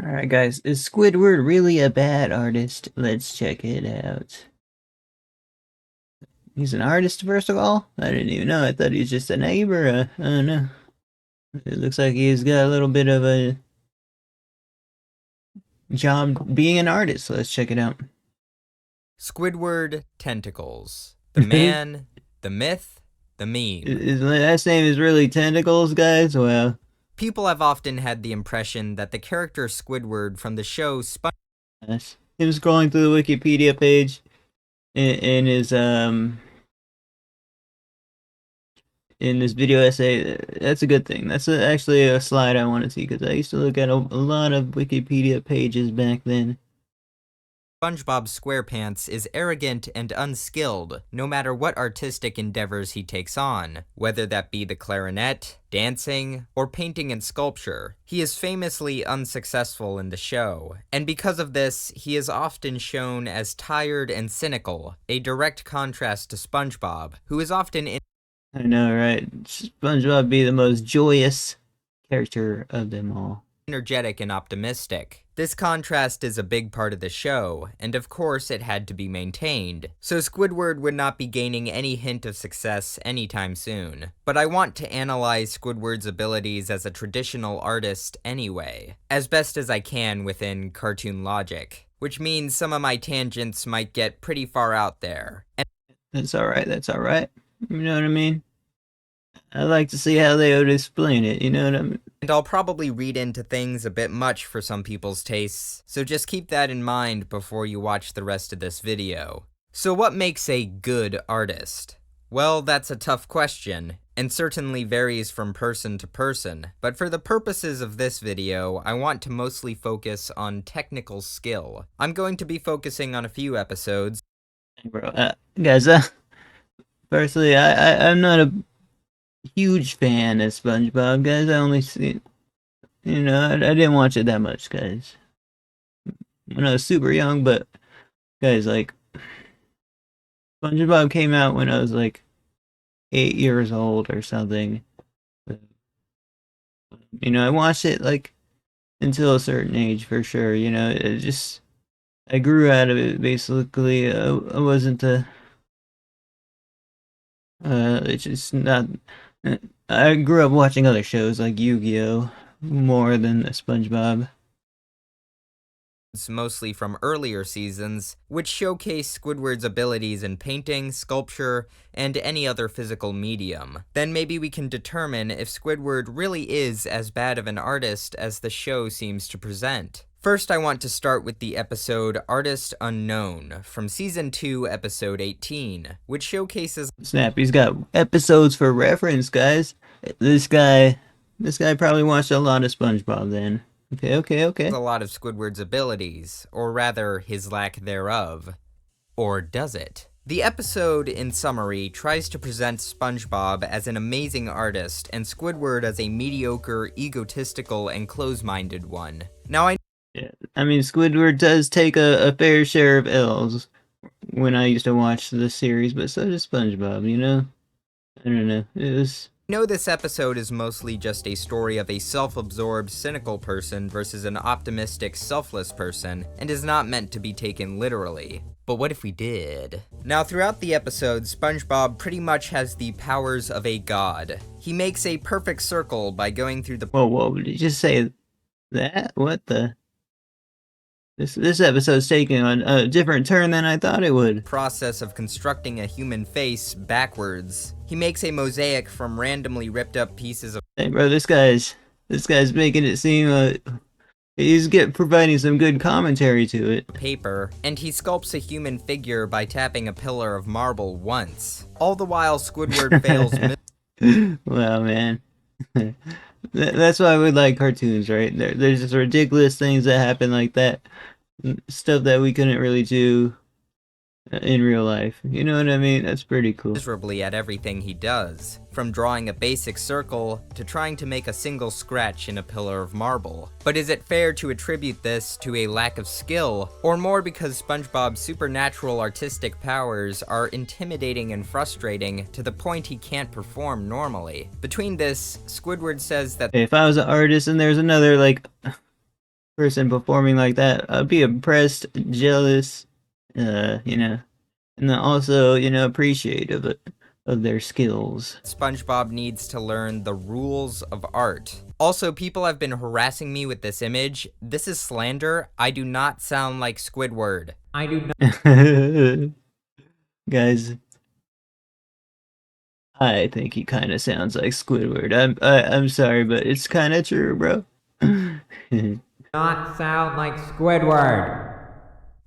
Alright guys, is Squidward really a bad artist? Let's check it out. He's an artist first of all? I didn't even know, I thought he was just a neighbor, I don't know. It looks like he's got a little bit of a job being an artist, let's check it out. Squidward Tentacles. The man, the myth, the meme. His last name is really Tentacles, guys? Well, People have often had the impression that the character Squidward from the show SpongeBob yes. Him scrolling through the Wikipedia page in his in this video essay, that's a good thing. That's actually a slide I want to see, because I used to look at a lot of Wikipedia pages back then. SquarePants is arrogant and unskilled, no matter what artistic endeavors he takes on, whether that be the clarinet, dancing, or painting and sculpture. He is famously unsuccessful in the show, and because of this, he is often shown as tired and cynical, a direct contrast to SpongeBob, who is often I know, right? SpongeBob be the most joyous character of them all. energetic and optimistic. This contrast is a big part of the show, and of course it had to be maintained, so Squidward would not be gaining any hint of success anytime soon. But I want to analyze Squidward's abilities as a traditional artist anyway, as best as I can within cartoon logic, which means some of my tangents might get pretty far out there. That's alright, that's alright. You know what I mean? I like to see how they would explain it, you know what I mean? And I'll probably read into things a bit much for some people's tastes, so just keep that in mind before you watch the rest of this video. So what makes a good artist? Well, that's a tough question, and certainly varies from person to person, but for the purposes of this video, I want to mostly focus on technical skill. I'm going to be focusing on a few episodes. Bro, guys, personally, I'm not a huge fan of SpongeBob, guys. I only see, you know, I didn't watch it that much, guys. When I was super young, but guys, like, SpongeBob came out when I was like 8 years old or something. You know, I watched it like until a certain age for sure. You know, it just I grew out of it basically. I wasn't a. It's just not. I grew up watching other shows like Yu-Gi-Oh more than SpongeBob. Mostly from earlier seasons, which showcase Squidward's abilities in painting, sculpture, and any other physical medium. Then maybe we can determine if Squidward really is as bad of an artist as the show seems to present. First, I want to start with the episode Artist Unknown from Season 2, Episode 18, which showcases— Snap, he's got episodes for reference, guys. This guy probably watched a lot of SpongeBob then. Okay. a lot of Squidward's abilities, or rather, his lack thereof. Or does it? The episode, in summary, tries to present SpongeBob as an amazing artist and Squidward as a mediocre, egotistical, and close-minded one. Now Yeah, I mean, Squidward does take a fair share of L's when I used to watch the series, but so does SpongeBob, you know? I don't know. It was... know this episode is mostly just a story of a self-absorbed, cynical person versus an optimistic, selfless person, and is not meant to be taken literally. But what if we did? Now, throughout the episode, SpongeBob pretty much has the powers of a god. He makes a perfect circle by going through the— Whoa, did you just say that? What the... This episode's taking on a different turn than I thought it would. process of constructing a human face backwards. He makes a mosaic from randomly ripped up pieces of— Hey, bro, this guy's making it seem he's providing some good commentary to it. paper, and he sculpts a human figure by tapping a pillar of marble once. All the while, Squidward fails Well, man, that's why we like cartoons, right? There's just ridiculous things that happen like that, stuff that we couldn't really do in real life. You know what I mean? That's pretty cool. miserably at everything he does, from drawing a basic circle to trying to make a single scratch in a pillar of marble. But is it fair to attribute this to a lack of skill, or more because SpongeBob's supernatural artistic powers are intimidating and frustrating to the point he can't perform normally? Between this, Squidward says that If I was an artist and there's another, like, person performing like that. I'd be impressed, jealous, you know, and then also, you know, appreciative of their skills. SpongeBob needs to learn the rules of art. Also, people have been harassing me with this image. This is slander. I do not sound like Squidward. I do not. Guys, I think he kind of sounds like Squidward. I'm sorry, but it's kind of true, bro. Not sound like Squidward.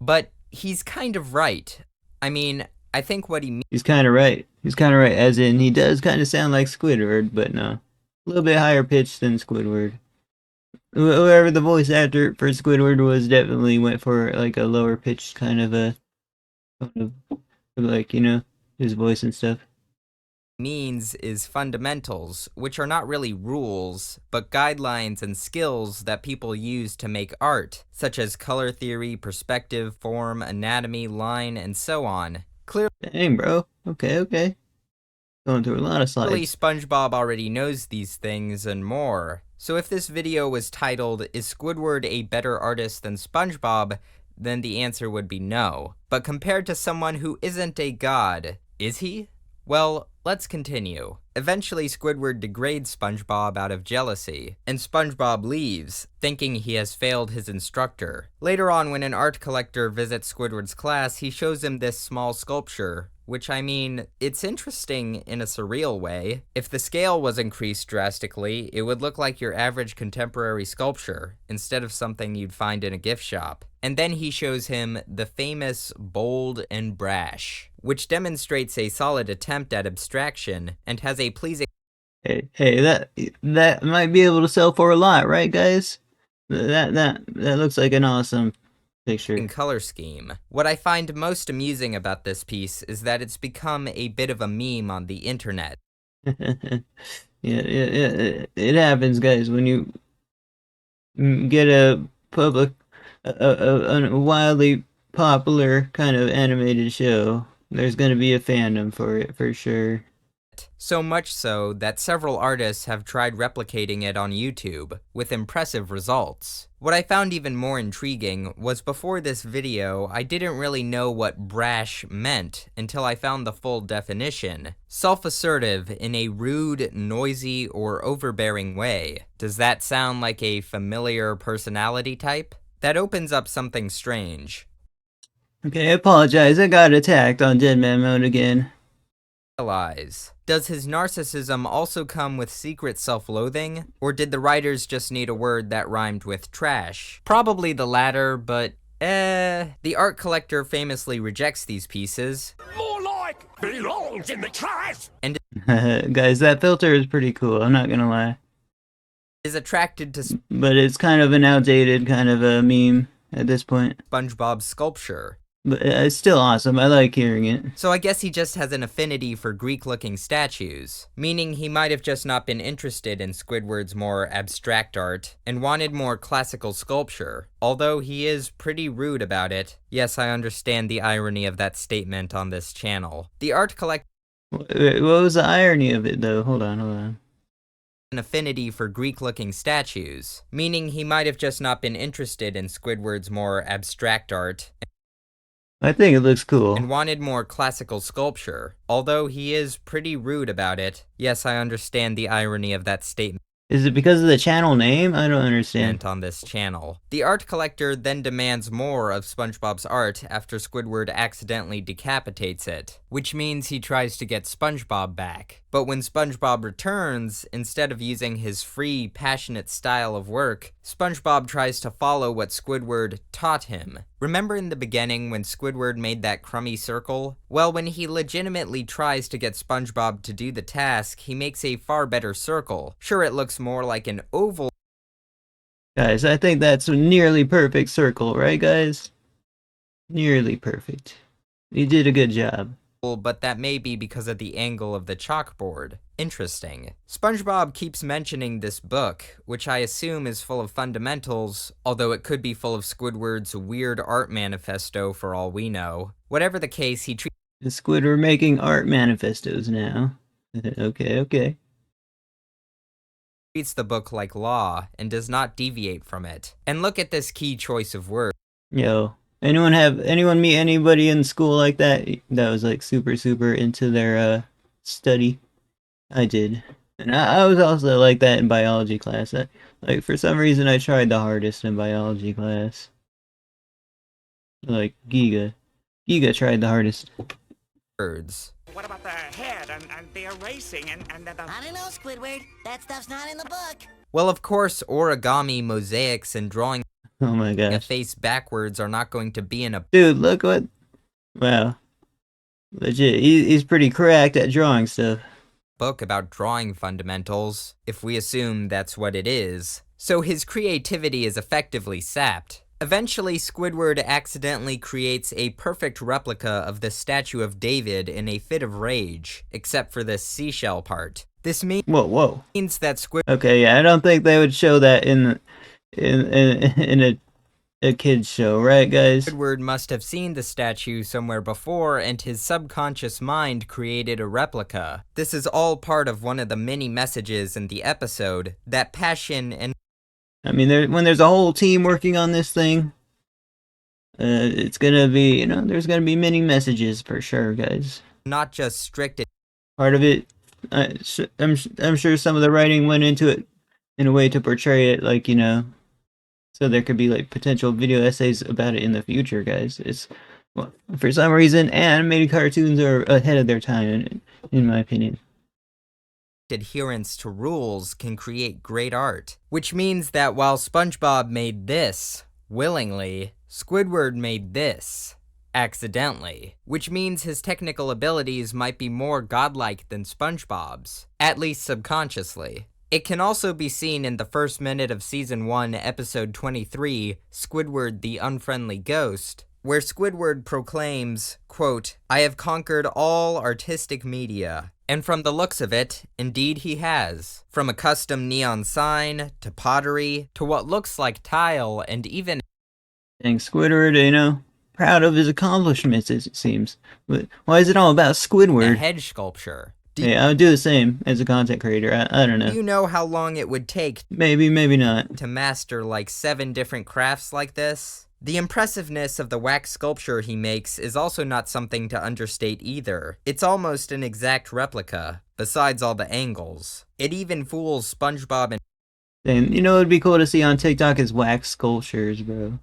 But he's kind of right. I mean, I think what he means. He's kind of right. He's kind of right, as in he does kind of sound like Squidward, but no, a little bit higher pitched than Squidward. Whoever the voice actor for Squidward was definitely went for like a lower pitched kind of a, like, you know, his voice and stuff. Means is fundamentals, which are not really rules, but guidelines and skills that people use to make art, such as color theory, perspective, form, anatomy, line, and so on. Dang, bro. Okay. Going through a lot of slides. Clearly, SpongeBob already knows these things and more. So if this video was titled, "Is Squidward a better artist than SpongeBob?" then the answer would be no. But compared to someone who isn't a god, is he? Well, let's continue. Eventually, Squidward degrades SpongeBob out of jealousy, and SpongeBob leaves, thinking he has failed his instructor. Later on, when an art collector visits Squidward's class, he shows him this small sculpture, which, I mean, it's interesting in a surreal way. If the scale was increased drastically, it would look like your average contemporary sculpture, instead of something you'd find in a gift shop. And then he shows him the famous Bold and Brash, which demonstrates a solid attempt at abstraction and has a pleasing. Hey, that might be able to sell for a lot, right, guys? That looks like an awesome picture. Color scheme. What I find most amusing about this piece is that it's become a bit of a meme on the internet. Yeah, it happens, guys, when you get a wildly popular kind of animated show. There's gonna be a fandom for it, for sure. So much so that several artists have tried replicating it on YouTube, with impressive results. What I found even more intriguing was before this video, I didn't really know what brash meant until I found the full definition. Self-assertive in a rude, noisy, or overbearing way. Does that sound like a familiar personality type? That opens up something strange. Okay, I apologize, I got attacked on Dead Man Mode again. Does his narcissism also come with secret self-loathing? Or did the writers just need a word that rhymed with trash? Probably the latter, but the art collector famously rejects these pieces. More like belongs in the trash! And guys, that filter is pretty cool, I'm not gonna lie. Is attracted to but it's kind of an outdated kind of a meme at this point. SpongeBob's sculpture. But it's still awesome. I like hearing it. So I guess he just has an affinity for Greek-looking statues, meaning he might have just not been interested in Squidward's more abstract art and wanted more classical sculpture, although he is pretty rude about it. Yes, I understand the irony of that statement on this channel. The art collector. What was the irony of it, though? Hold on. An affinity for Greek-looking statues, meaning he might have just not been interested in Squidward's more abstract art. I think it looks cool. And wanted more classical sculpture, although he is pretty rude about it. Yes, I understand the irony of that statement. Is it because of the channel name? I don't understand. On this channel. The art collector then demands more of SpongeBob's art after Squidward accidentally decapitates it, which means he tries to get SpongeBob back. But when SpongeBob returns, instead of using his free, passionate style of work, SpongeBob tries to follow what Squidward taught him. Remember in the beginning when Squidward made that crummy circle? Well, when he legitimately tries to get SpongeBob to do the task, he makes a far better circle. Sure, it looks more like an oval. Guys, I think that's a nearly perfect circle, right, guys? Nearly perfect. You did a good job. But that may be because of the angle of the chalkboard. Interesting. SpongeBob keeps mentioning this book, which I assume is full of fundamentals, although it could be full of Squidward's weird art manifesto for all we know. Whatever the case, he treats Squidward making art manifestos now. Okay. treats the book like law and does not deviate from it. And look at this key choice of words. Yo, anyone meet anybody in school like that was like super into their study? I did. And I was also like that in biology class. Like for some reason I tried the hardest in biology class. Like Giga tried the hardest. Words. What about the head and the erasing and the... I don't know, Squidward. That stuff's not in the book. Well, of course, origami, mosaics, and drawing Oh my a gosh. face backwards are not going to be in a Dude, look what... Wow. Legit, he's pretty cracked at drawing stuff. book about drawing fundamentals, if we assume that's what it is. So his creativity is effectively sapped. Eventually, Squidward accidentally creates a perfect replica of the statue of David in a fit of rage, except for this seashell part. This Whoa. means that Squidward Okay, yeah, I don't think they would show that in a kid's show, right, guys? must have seen the statue somewhere before, and his subconscious mind created a replica. This is all part of one of the many messages in the episode, that passion and I mean, when there's a whole team working on this thing, it's gonna be, there's gonna be many messages for sure, guys. not just strict Part of it, I'm sure some of the writing went into it in a way to portray it, like, so there could be like potential video essays about it in the future, guys. For some reason, animated cartoons are ahead of their time, in my opinion. adherence to rules can create great art. Which means that while SpongeBob made this willingly, Squidward made this accidentally. Which means his technical abilities might be more godlike than SpongeBob's, at least subconsciously. It can also be seen in the first minute of Season 1, Episode 23, Squidward the Unfriendly Ghost, where Squidward proclaims, quote, "I have conquered all artistic media." And from the looks of it, indeed he has. From a custom neon sign, to pottery, to what looks like tile, and even Dang, Squidward, proud of his accomplishments, it seems. But why is it all about a Squidward? hedge sculpture. Hey, I would do the same as a content creator. I don't know. Do you know how long it would take Maybe not. to master like 7 different crafts like this? The impressiveness of the wax sculpture he makes is also not something to understate either. It's almost an exact replica, besides all the angles. It even fools SpongeBob and And it would be cool to see on TikTok is wax sculptures, bro.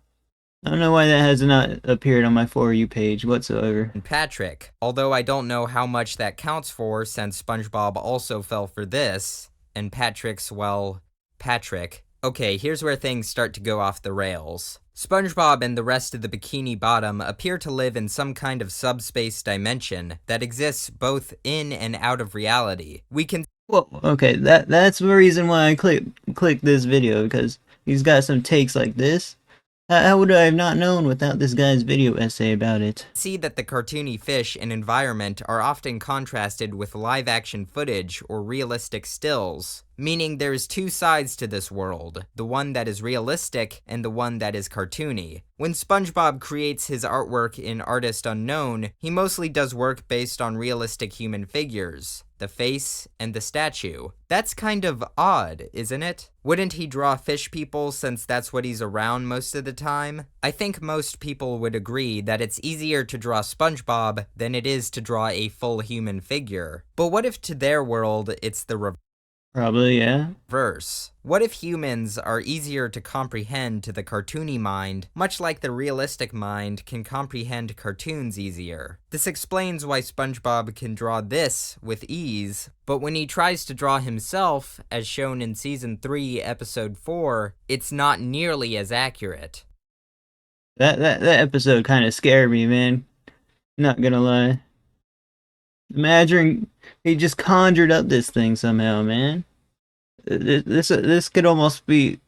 I don't know why that has not appeared on my For You page whatsoever. Patrick, although I don't know how much that counts for since SpongeBob also fell for this, and Patrick's, well, Patrick. Okay, here's where things start to go off the rails. SpongeBob and the rest of the Bikini Bottom appear to live in some kind of subspace dimension that exists both in and out of reality. We can Well, okay, that's the reason why I clicked this video, because he's got some takes like this. How would I have not known without this guy's video essay about it? see that the cartoony fish and environment are often contrasted with live-action footage or realistic stills, meaning there's 2 sides to this world, the one that is realistic and the one that is cartoony. When SpongeBob creates his artwork in Artist Unknown, he mostly does work based on realistic human figures, the face and the statue. That's kind of odd, isn't it? Wouldn't he draw fish people since that's what he's around most of the time? I think most people would agree that it's easier to draw SpongeBob than it is to draw a full human figure. But what if to their world it's the Probably, yeah. reverse? What if humans are easier to comprehend to the cartoony mind, much like the realistic mind can comprehend cartoons easier? This explains why SpongeBob can draw this with ease, but when he tries to draw himself, as shown in Season 3, Episode 4, it's not nearly as accurate. That episode kind of scared me, man. Not gonna lie. Imagine he just conjured up this thing somehow, man. This could almost be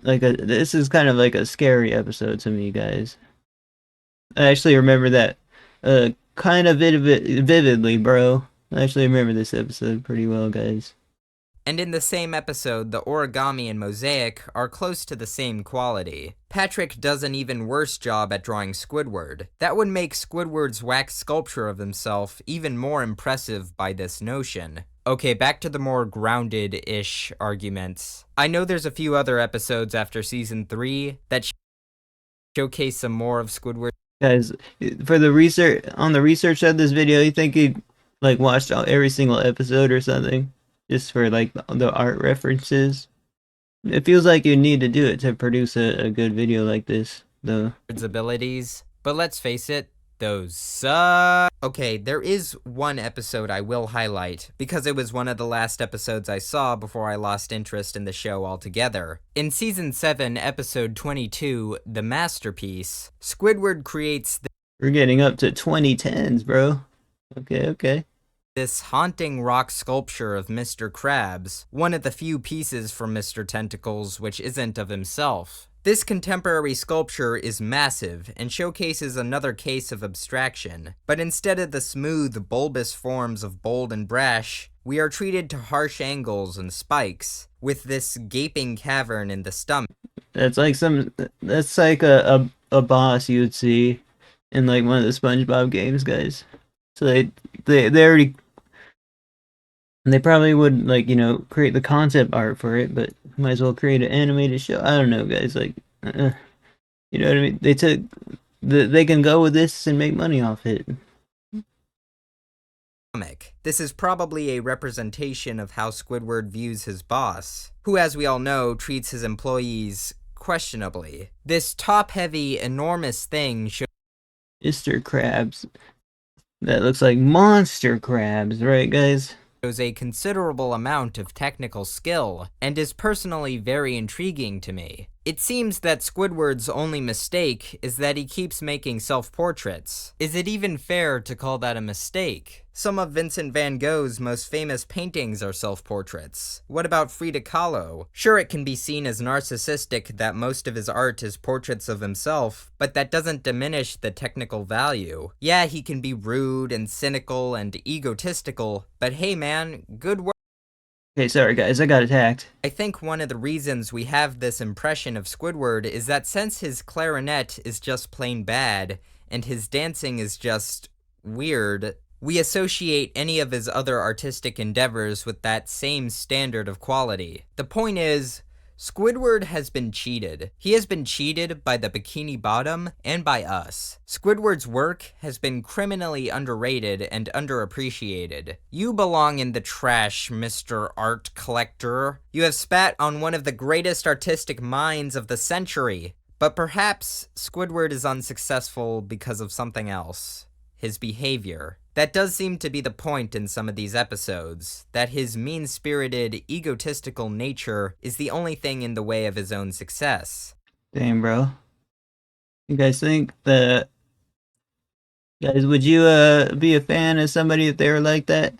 like this is kind of like a scary episode to me, guys. I actually remember that kind of vividly, bro. I actually remember this episode pretty well, guys. And in the same episode, the origami and mosaic are close to the same quality. Patrick does an even worse job at drawing Squidward. That would make Squidward's wax sculpture of himself even more impressive by this notion. Okay, back to the more grounded-ish arguments. I know there's a few other episodes after season 3 that showcase some more of Squidward. Guys, for the research of this video, you think you'd like watched every single episode or something, just for like the art references? It feels like you need to do it to produce a good video like this, though. Abilities, but let's face it, those suck. Okay, there is one episode I will highlight, because it was one of the last episodes I saw before I lost interest in the show altogether. In Season 7, Episode 22, The Masterpiece, Squidward creates We're getting up to 2010s, bro. Okay. this haunting rock sculpture of Mr. Krabs, one of the few pieces from Mr. Tentacles which isn't of himself. This contemporary sculpture is massive and showcases another case of abstraction, but instead of the smooth, bulbous forms of Bold and Brash, we are treated to harsh angles and spikes, with this gaping cavern in the stomach. That's like a boss you would see in like one of the SpongeBob games, guys. So they already, they probably would, like, you know, create the concept art for it, but might as well create an animated show. I don't know, guys. Like, you know what I mean? They can go with this and make money off it. This is probably a representation of how Squidward views his boss, who, as we all know, treats his employees questionably. This top-heavy, enormous thing Mr. Krabs. That looks like monster crabs, right, guys? shows a considerable amount of technical skill, and is personally very intriguing to me. It seems that Squidward's only mistake is that he keeps making self-portraits. Is it even fair to call that a mistake? Some of Vincent van Gogh's most famous paintings are self-portraits. What about Frida Kahlo? Sure, it can be seen as narcissistic that most of his art is portraits of himself, but that doesn't diminish the technical value. Yeah, he can be rude and cynical and egotistical, but hey man, good work. Okay, sorry guys, I got attacked. I think one of the reasons we have this impression of Squidward is that since his clarinet is just plain bad, and his dancing is just weird, we associate any of his other artistic endeavors with that same standard of quality. The point is, Squidward has been cheated. He has been cheated by the Bikini Bottom and by us. Squidward's work has been criminally underrated and underappreciated. You belong in the trash, Mr. Art Collector. You have spat on one of the greatest artistic minds of the century. But perhaps Squidward is unsuccessful because of something else. His behavior. That does seem to be the point in some of these episodes, that his mean-spirited, egotistical nature is the only thing in the way of his own success. Damn, bro. You guys think that... Guys, would you be a fan of somebody if they were like that?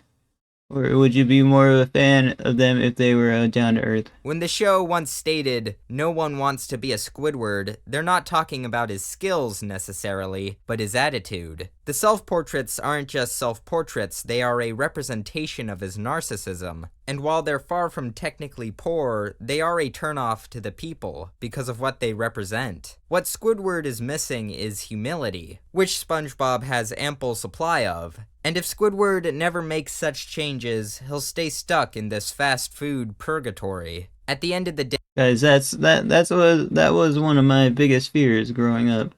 Or would you be more of a fan of them if they were down to earth? When the show once stated, "No one wants to be a Squidward," they're not talking about his skills necessarily, but his attitude. The self-portraits aren't just self-portraits, they are a representation of his narcissism. And while they're far from technically poor, they are a turnoff to the people, because of what they represent. What Squidward is missing is humility, which SpongeBob has ample supply of. And if Squidward never makes such changes, he'll stay stuck in this fast food purgatory. At the end of the day, Guys, that was one of my biggest fears growing up.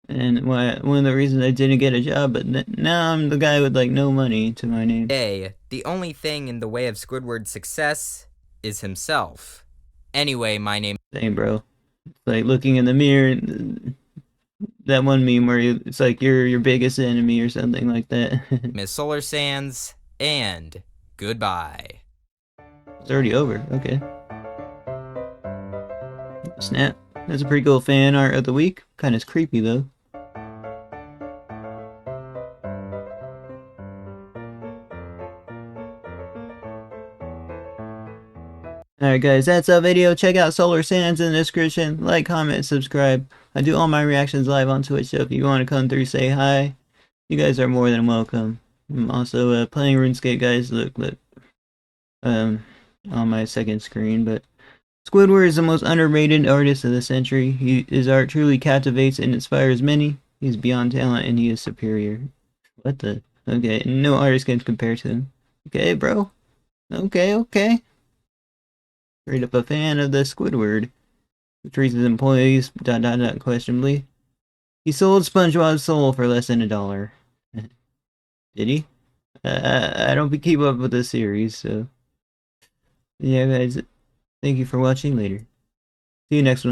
And one of the reasons I didn't get a job, but now I'm the guy with like no money to my name. the only thing in the way of Squidward's success is himself. Anyway, my name Same, bro. It's like looking in the mirror. That one meme where it's like you're your biggest enemy or something like that. is Solar Sands, and goodbye. It's already over. Okay. Snap. That's a pretty cool fan art of the week. Kind of creepy though. Alright guys, that's our video. Check out Solar Sands in the description. Like, comment, subscribe. I do all my reactions live on Twitch, so if you want to come through, say hi. You guys are more than welcome. I'm also playing RuneScape, guys. Look. On my second screen, but Squidward is the most underrated artist of the century. His art truly captivates and inspires many. He's beyond talent and he is superior. What the? Okay, no artist can compare to him. Okay, bro. Okay. Straight up a fan of the Squidward, who treats his employees questionably. He sold SpongeBob's soul for less than $1. Did he? I don't keep up with the series, so yeah, guys. Thank you for watching. Later. See you next one.